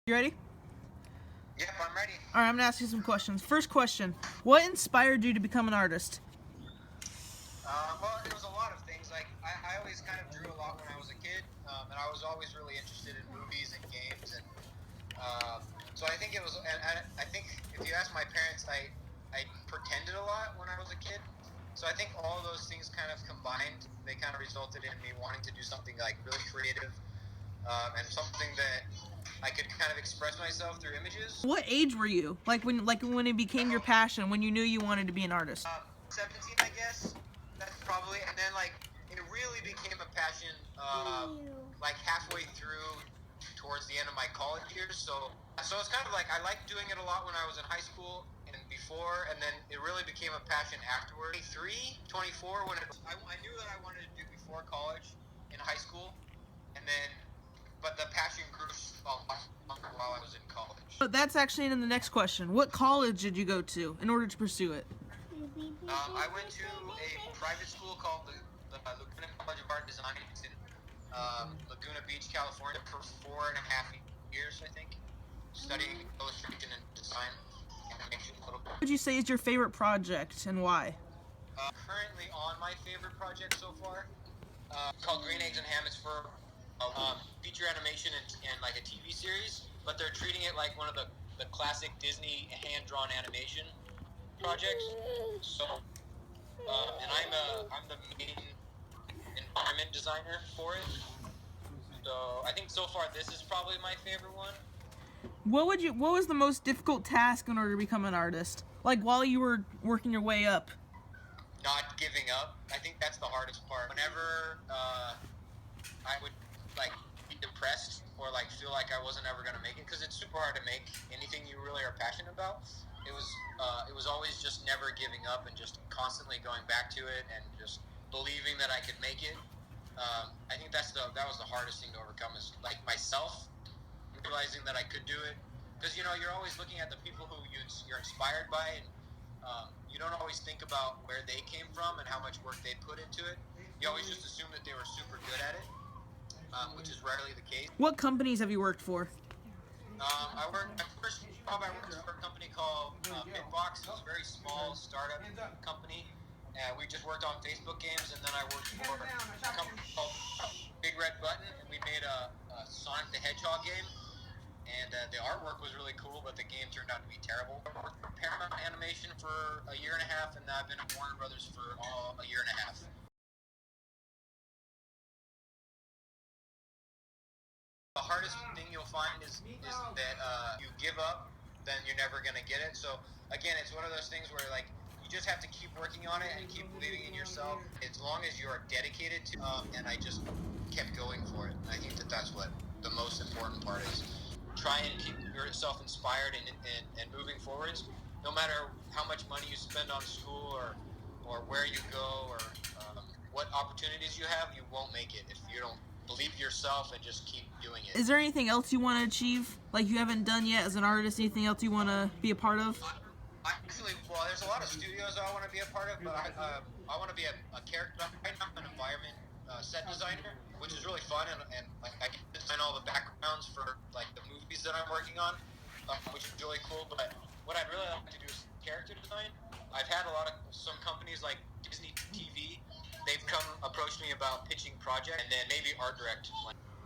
You ready? Yep, I'm ready. All right, I'm gonna ask you some questions. First question: what inspired you to become an artist? Well, it was a lot of things. Like, I always kind of drew a lot when I was a kid, and I was always really interested in movies and games, and so I think it was. And I think if you ask my parents, I pretended a lot when I was a kid. So I think all those things kind of combined, they kind of resulted in me wanting to do something like really creative, and something that I could kind of express myself through images. What age were you? Like when it became your passion, when you knew you wanted to be an artist? 17, I guess. That's probably, and then like it really became a passion like halfway through towards the end of my college years. So it's kind of like I liked doing it a lot when I was in high school and before, and then it really became a passion afterward. 24, when I knew that I wanted to do before college in high school, and then but the passion grew while I was in college. But that's actually in the next question. What college did you go to in order to pursue it? I went to a private school called the Laguna College of Art and Design. It's in Laguna Beach, California, for 4.5 years, I think, studying illustration and design, animation a little bit. What would you say is your favorite project and why? Currently on my favorite project so far, called Green Eggs and Ham. It's for feature animation and like a TV series, but they're treating it like one of the classic Disney hand-drawn animation projects. So, and I'm the main environment designer for it. So I think so far this is probably my favorite one. What was the most difficult task in order to become an artist? Like while you were working your way up? Not giving up. I think that's the hardest part. Whenever I would like be depressed or like feel like I wasn't ever gonna make it, because it's super hard to make anything you really are passionate about. It was always just never giving up and just constantly going back to it and just believing that I could make it. I think that was the hardest thing to overcome, is like myself realizing that I could do it, because you're always looking at the people who you're inspired by, and you don't always think about where they came from and how much work they put into it. You always just assume that they were super good at it, which is rarely the case. What companies have you worked for? My first job I worked for a company called Bitbox. It was a very small startup company. We just worked on Facebook games, and then I worked for a company called Big Red Button, and we made a Sonic the Hedgehog game. And the artwork was really cool, but the game turned out to be terrible. I worked for Paramount Animation for 1.5 years, and now I've been at Warner Brothers for 1.5 years. The hardest thing you'll find is that you give up, then you're never going to get it. So again, it's one of those things where like you just have to keep working on it and keep believing in yourself as long as you are dedicated to and I just kept going for it. And I think that's what the most important part is. Try and keep yourself inspired and moving forwards. No matter how much money you spend on school or where you go or what opportunities you have, you won't make it if you don't believe yourself and just keep doing it. Is there anything else you want to achieve, like you haven't done yet as an artist? Anything else you want to be a part of? Actually, well, there's a lot of studios I want to be a part of, but I want to be a character. Right now, I'm an environment set designer, which is really fun, and like I can design all the backgrounds for like the movies that I'm working on, which is really cool. But what I'd really like to do is character design. I've had some companies like Disney TV. They've approached me about pitching projects, and then maybe art direct.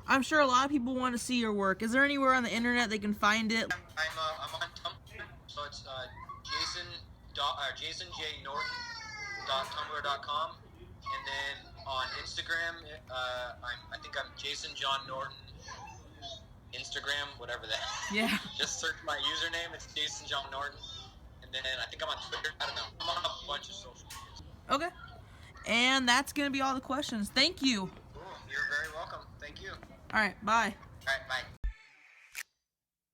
I'm sure a lot of people want to see your work. Is there anywhere on the internet they can find it? I'm on Tumblr, so it's jasonjnorton.tumblr.com, and then on Instagram, I think I'm Jason John Norton. Instagram, whatever that. Yeah. Just search my username. It's Jason John Norton, and then I think I'm on Twitter. I don't know. I'm on a bunch of social medias. Okay. And that's going to be all the questions. Thank you. Cool. You're very welcome. Thank you. All right, bye. All right, bye.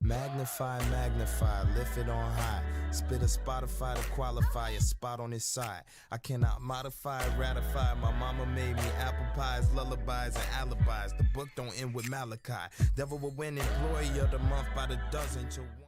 Magnify, magnify, lift it on high. Spit a Spotify to qualify a spot on his side. I cannot modify, ratify. My mama made me apple pies, lullabies, and alibis. The book don't end with Malachi. Devil will win employee of the month by the dozen to one.